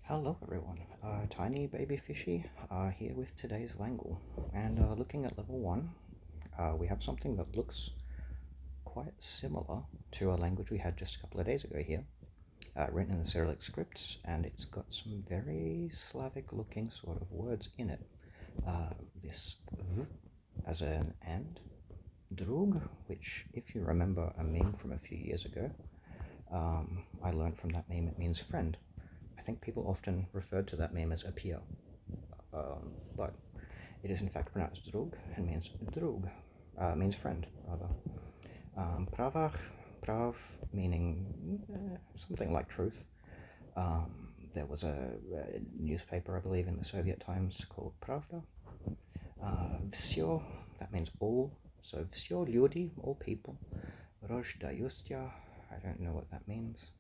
Hello everyone, Tiny Baby Fishy here with today's Langle, and looking at level 1, we have something that looks quite similar to a language we had just a couple of days ago here, written in the Cyrillic scripts, and it's got some very Slavic looking sort of words in it. This v as an and, drug, which if you remember a meme from a few years ago, I learned from that meme it means friend. I think people often referred to that meme as a peer, but it is in fact pronounced drug and means drug, means friend rather. Pravach, prav meaning something like truth. There was a newspaper, I believe, in the Soviet times called Pravda. Vsyo, that means all. So vsyo люди, all people. Рождаются, I don't know what that means.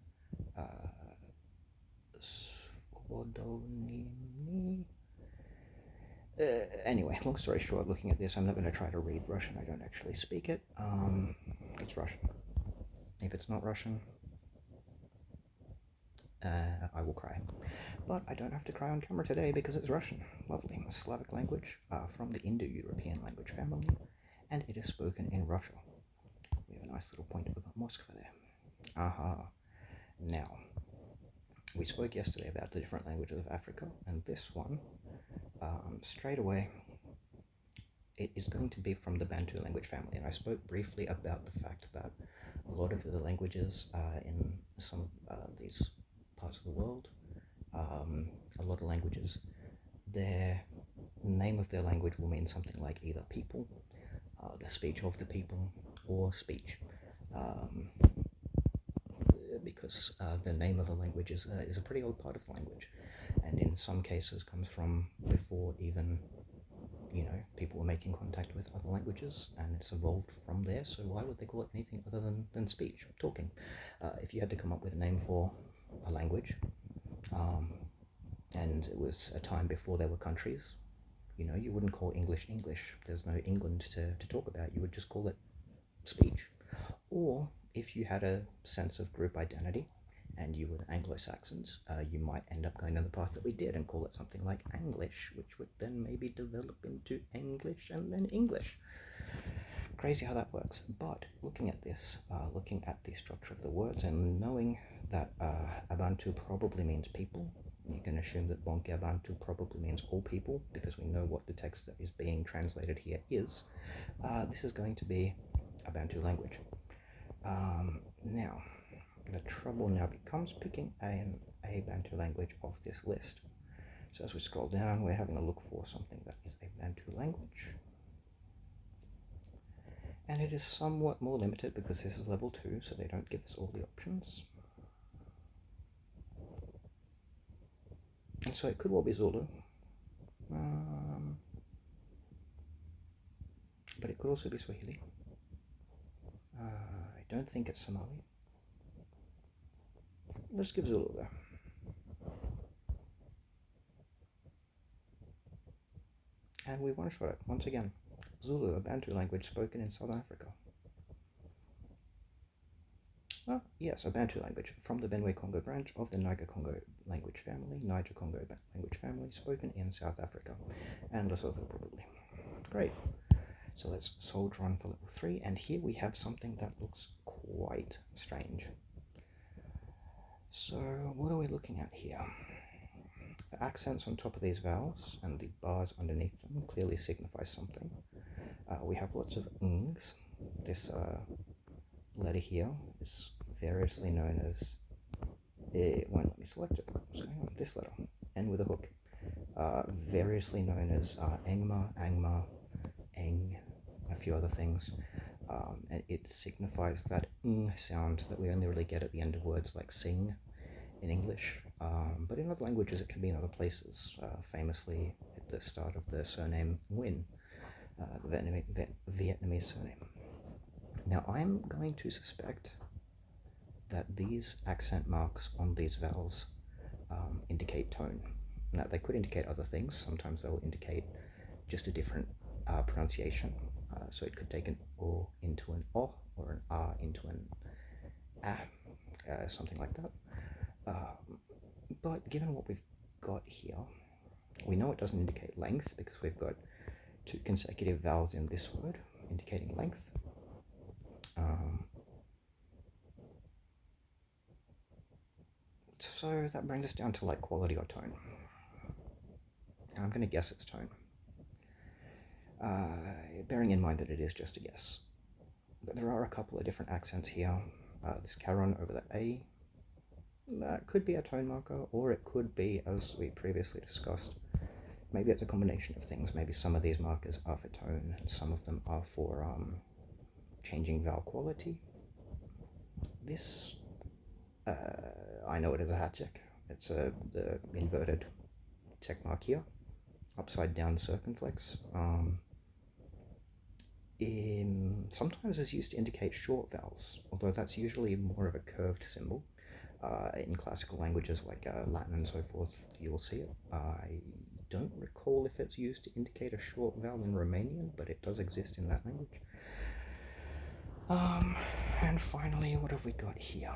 Svobodovnini. Anyway, long story short, looking at this, I'm not going to try to read Russian. I don't actually speak it. It's Russian. If it's not Russian, I will cry. But I don't have to cry on camera today because it's Russian. Lovely. A Slavic language from the Indo-European language family, and it is spoken in Russia. We have a nice little point of Moscow there. Aha. Now, we spoke yesterday about the different languages of Africa, and this one, straight away, it is going to be from the Bantu language family. And I spoke briefly about the fact that a lot of the languages in some these parts of the world, a lot of languages, their name of their language will mean something like either people, the speech of the people, or speech. Because the name of a language is a pretty old part of the language, and in some cases comes from before even people were making contact with other languages, and it's evolved from there. So why would they call it anything other than speech, talking? If you had to come up with a name for a language, and it was a time before there were countries, you wouldn't call English English. There's no England to talk about. You would just call it speech. Or if you had a sense of group identity and you were Anglo-Saxons, you might end up going down the path that we did and call it something like Anglish, which would then maybe develop into English and then English. Crazy how that works. But looking at this, looking at the structure of the words and knowing that Abantu probably means people, you can assume that Bonke Abantu probably means all people because we know what the text that is being translated here is. This is going to be a Bantu language. Now, the trouble now becomes picking a Bantu language off this list. So as we scroll down, we're having a look for something that is a Bantu language. And it is somewhat more limited because this is level 2, so they don't give us all the options. And so it could well be Zulu. But it could also be Swahili. I don't think it's Somali. Let's give Zulu there. And we one-shot it once again. Zulu, a Bantu language spoken in South Africa. Yes, a Bantu language from the Benue-Congo branch of the Niger-Congo language family, Niger-Congo language family, spoken in South Africa, and Lesotho probably. Great. So let's soldier on for level 3, and here we have something that looks quite strange. So what are we looking at here? The accents on top of these vowels and the bars underneath them clearly signify something. We have lots of ngs. This letter here is variously known as, it won't let me select it, what's going on? This letter, N with a hook, variously known as Engma, Angma, Eng, a few other things, and it signifies that ng sound that we only really get at the end of words like sing in English, but in other languages it can be in other places, famously at the start of the surname Nguyen, the Vietnamese surname. Now I'm going to suspect that these accent marks on these vowels indicate tone. Now they could indicate other things. Sometimes they'll indicate just a different pronunciation. So it could take an O into an O or an R into an A, something like that. But given what we've got here? We know it doesn't indicate length because we've got two consecutive vowels in this word indicating length. So that brings us down to like quality or tone. I'm going to guess it's tone. Bearing in mind that it is just a guess. But there are a couple of different accents here. This caron over the A, that could be a tone marker, or it could be, as we previously discussed, maybe it's a combination of things. Maybe some of these markers are for tone, and some of them are for changing vowel quality. This, I know it is a hat check. It's the inverted check mark here, upside down circumflex. Sometimes is used to indicate short vowels, although that's usually more of a curved symbol. In classical languages like Latin and so forth, you'll see it. I don't recall if it's used to indicate a short vowel in Romanian, but it does exist in that language. And finally, what have we got here?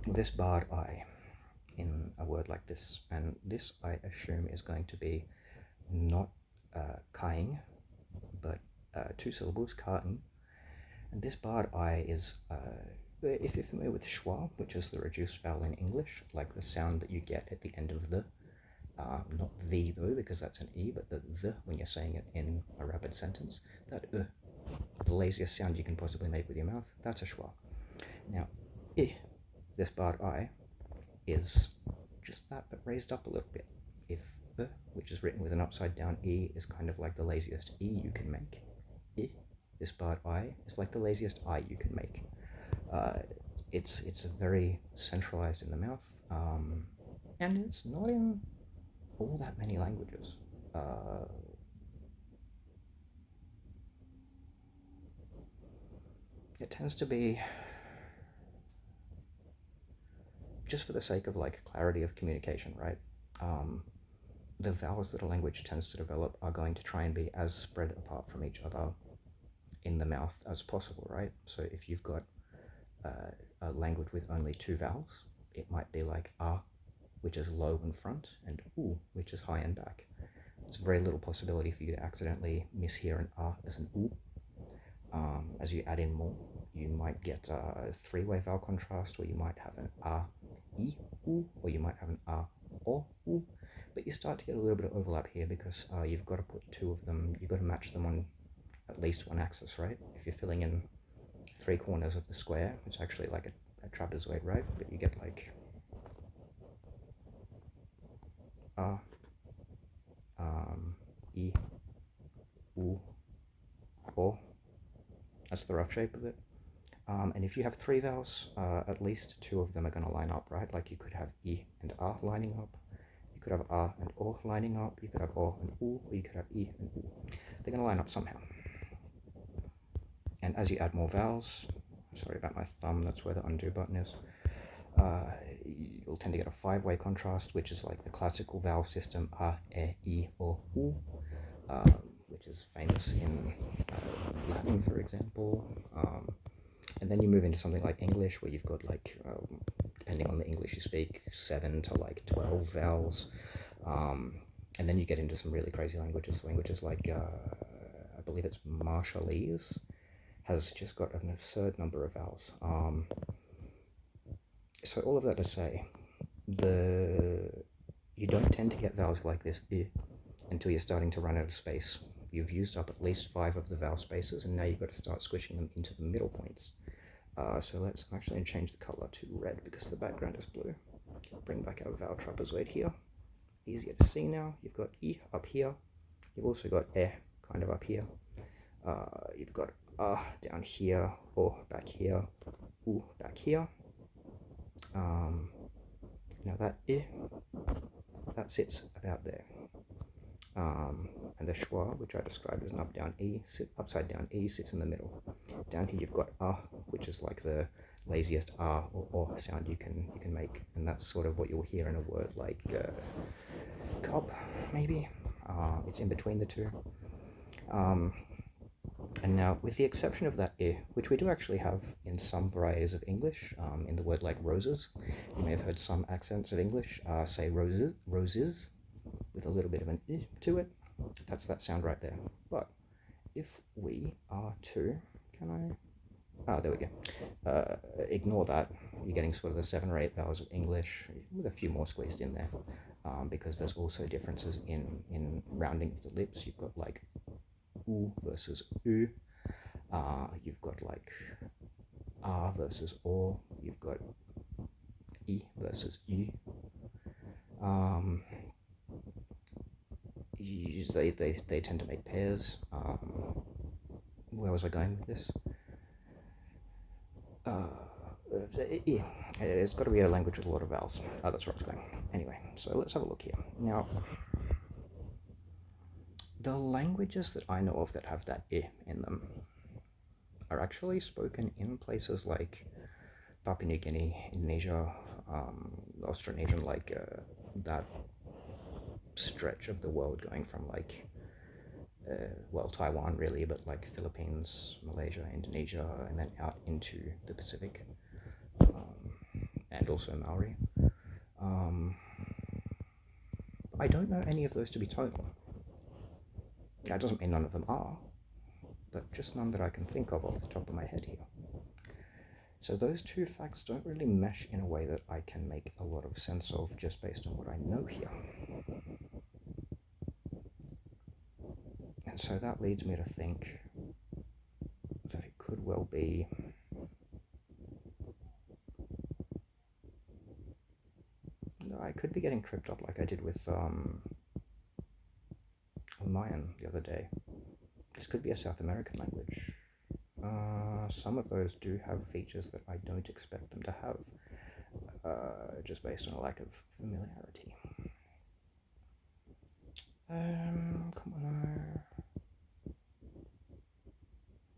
This barred I in a word like this, and this I assume is going to be not kaing, but two syllables, kaing. And this barred I is, if you're familiar with schwa, which is the reduced vowel in English, like the sound that you get at the end of the, not the though, because that's an E, but the when you're saying it in a rapid sentence, that the laziest sound you can possibly make with your mouth, that's a schwa. Now, this barred I, is just that, but raised up a little bit. If which is written with an upside down E, is kind of like the laziest E you can make, this barred I is like the laziest I you can make. It's very centralized in the mouth, and it's not in all that many languages. It tends to be, just for the sake of like clarity of communication, right? The vowels that a language tends to develop are going to try and be as spread apart from each other in the mouth as possible, right? So if you've got a language with only two vowels, it might be like which is low in front, and which is high and back. There's very little possibility for you to accidentally mishear an as an as you add in more, you might get a three-way vowel contrast, or you might have an I, or you might have an o, but you start to get a little bit of overlap here because you've got to put two of them, you've got to match them on at least one axis, right? If you're filling in three corners of the square, it's actually like a trapezoid, right? But you get like I, o. That's the rough shape of it. And if you have three vowels, at least two of them are going to line up, right? Like you could have I and A lining up, you could have A and O lining up, you could have O and U, or you could have I and U. They're going to line up somehow. And as you add more vowels, sorry about my thumb, that's where the undo button is, you'll tend to get a five-way contrast, which is like the classical vowel system A, E, I, O, U, which is famous in Latin, for example. And then you move into something like English, where you've got like, depending on the English you speak, 7 to like 12 vowels. And then you get into some really crazy languages like, I believe it's Marshallese, has just got an absurd number of vowels. So all of that to say, you don't tend to get vowels like this until you're starting to run out of space. You've used up at least 5 of the vowel spaces, and now you've got to start squishing them into the middle points. So let's actually change the color to red because the background is blue. Bring back our vowel trapezoid here. Easier to see now. You've got I up here. You've also got kind of up here. You've got down here, O back here, U back here. Now that that sits about there. And the schwa, which I described as an upside down E, sits in the middle. Down here you've got which is like the laziest or sound you can make, and that's sort of what you'll hear in a word like cup, maybe. It's in between the two. And now, with the exception of that I, which we do actually have in some varieties of English, in the word like roses, you may have heard some accents of English say roses, with a little bit of an I to it. That's that sound right there. But if we are to, can I? Ah, there we go. Ignore that. You're getting sort of the 7 or 8 vowels of English with a few more squeezed in there, because there's also differences in rounding of the lips. You've got like U versus U. You've got like R versus O. You've got I versus U. Um, they tend to make pairs. Where was I going with this? Yeah, it's got to be a language with a lot of vowels. Oh, that's where I was going. Anyway, so let's have a look here. Now, the languages that I know of that have that I in them are actually spoken in places like Papua New Guinea, Indonesia, Austronesian, like that stretch of the world going from like, well, Taiwan really, but like Philippines, Malaysia, Indonesia, and then out into the Pacific, and also Maori. Um, I don't know any of those to be tonal. That doesn't mean none of them are, but just none that I can think of off the top of my head here. So those two facts don't really mesh in a way that I can make a lot of sense of just based on what I know here. And so that leads me to think that it could well be I could be getting tripped up like I did with Mayan the other day. This could be a South American language. Some of those do have features that I don't expect them to have, just based on a lack of familiarity. Come on,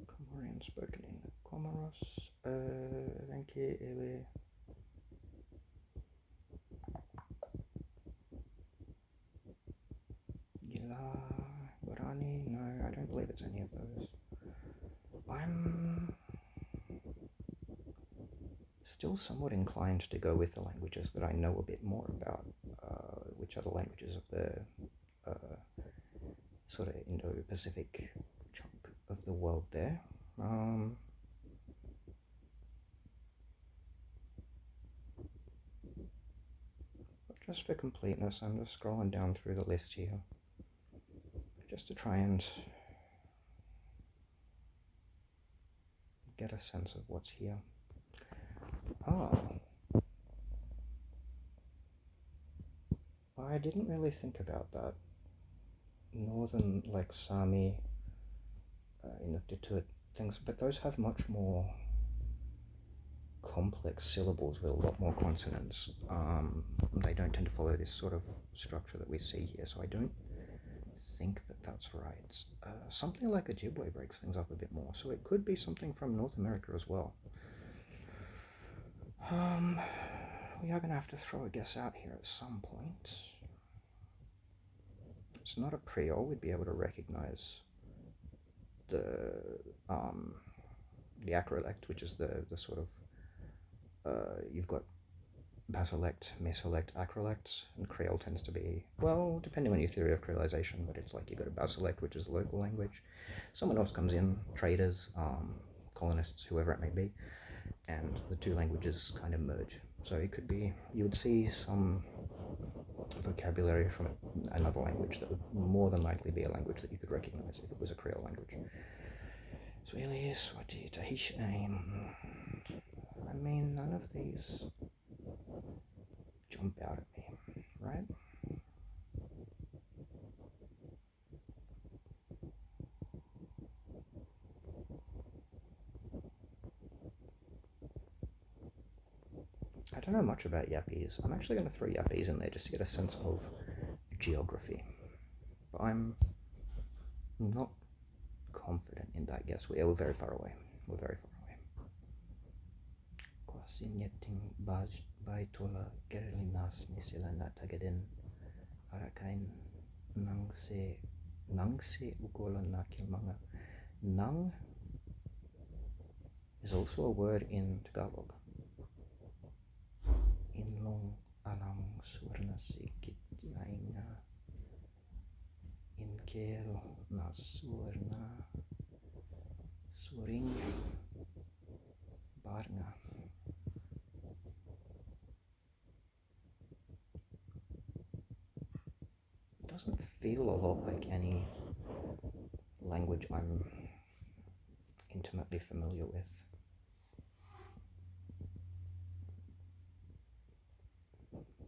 Comorian spoken in Comoros. Venki, Ewe. Yila, Guarani. No, I don't believe it's any of those. I'm still somewhat inclined to go with the languages that I know a bit more about, which are the languages of the sort of Indo-Pacific chunk of the world there. But just for completeness, I'm just scrolling down through the list here, just to try and get a sense of what's here. Oh, I didn't really think about that. Northern, like Sami, Inuktitut things, but those have much more complex syllables with a lot more consonants. They don't tend to follow this sort of structure that we see here, so I don't think that that's right. Something like Ojibwe breaks things up a bit more, so it could be something from North America as well. We are going to have to throw a guess out here at some point. It's not a Creole. We'd be able to recognize the acrolect, which is the sort of you've got basilect, mesolect, acrolect, and Creole tends to be, well, depending on your theory of creolization, but it's like you've got a basilect, which is the local language. Someone else comes in, traders, colonists, whoever it may be, and the two languages kind of merge. So it could be, you would see some vocabulary from another language that would more than likely be a language that you could recognize if it was a Creole language. Swahili, Swati, Tahitian. I mean, none of these jump out at me, right? I don't know much about Yappies. I'm actually going to throw Yappies in there just to get a sense of geography. But I'm not confident in that guess. We're very far away. We're very far away. Kwasinyeting baitola gerlinas nisilana tagadin arakain nangse ugola na kilmanga Nang is also a word in Tagalog. Inlong alang surna sikit yainga inkel na surna suring barnga. It doesn't feel a lot like any language I'm intimately familiar with.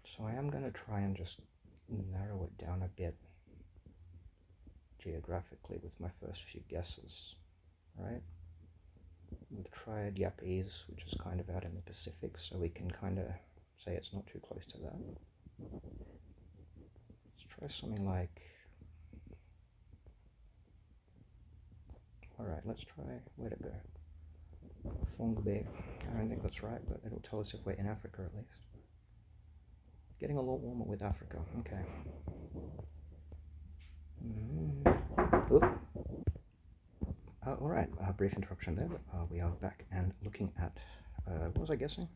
So I am going to try and just narrow it down a bit geographically with my first few guesses, right? We've tried Yapese, which is kind of out in the Pacific, so we can kind of say it's not too close to that. Let's try something like... Alright, let's try... where to go? Fongbe. I don't think that's right, but it'll tell us if we're in Africa at least. Getting a lot warmer with Africa. Okay. Alright, brief interruption there, but we are back and looking at, what was I guessing?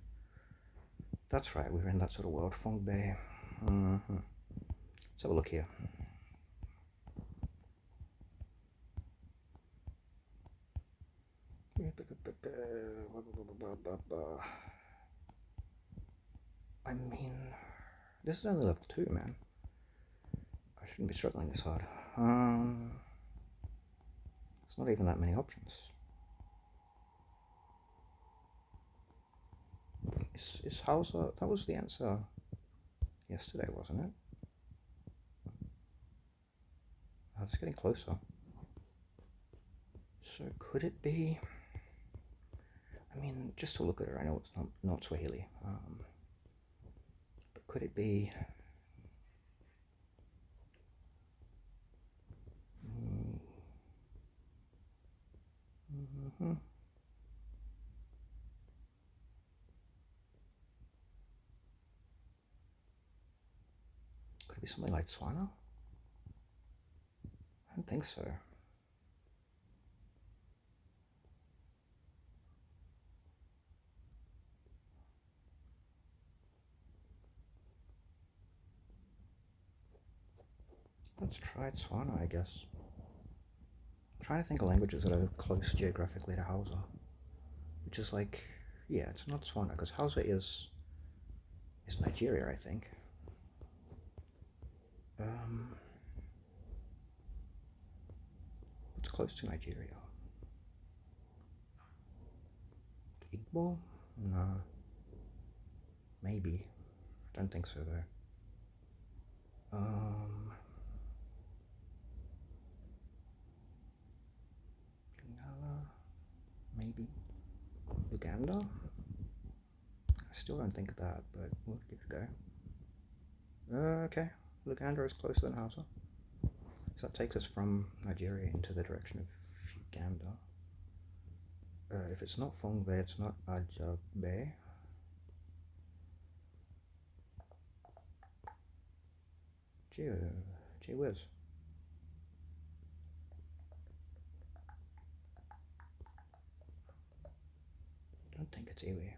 That's right, we were in that sort of world, Fong Bay. Let's have a look here. I mean, this is only level 2, man. I shouldn't be struggling this hard. It's not even that many options. Is Hausa... That was the answer yesterday, wasn't it? Oh, it's getting closer. So could it be... I mean, just to look at it, I know it's not Swahili. But could it be... Could it be something like Tswana? I don't think so. Let's try Tswana, I guess. I'm trying to think of languages that are close geographically to Hausa. Which is like... Yeah, it's not Tswana, because Hausa is Nigeria, I think. What's close to Nigeria? Igbo? No. Maybe. I don't think so, though. Lingala? Maybe. Uganda? I still don't think of that, but we'll give it a go. Okay. Luganda is closer than Hausa. So that takes us from Nigeria into the direction of Uganda. If it's not Fongbe, it's not Ajabe. Gee whiz. I don't think it's Iwi.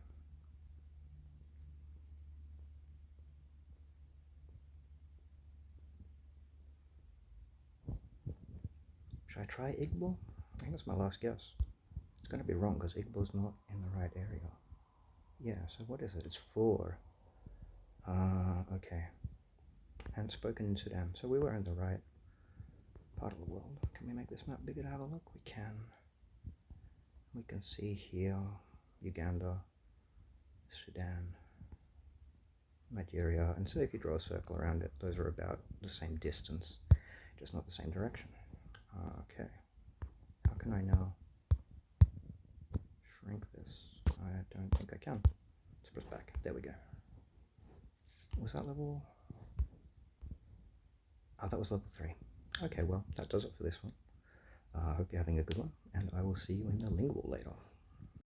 Should I try Igbo? I think that's my last guess. It's going to be wrong because Igbo's not in the right area. Yeah, so what is it? It's 4. Okay. And spoken in Sudan. So we were in the right part of the world. Can we make this map bigger to have a look? We can. We can see here Uganda, Sudan, Nigeria. And so if you draw a circle around it, those are about the same distance, just not the same direction. Okay. How can I now shrink this? I don't think I can. Let's press back. There we go. Was that level? Oh, that was level 3. Okay, well, that does it for this one. I hope you're having a good one, and I will see you in the Langle later.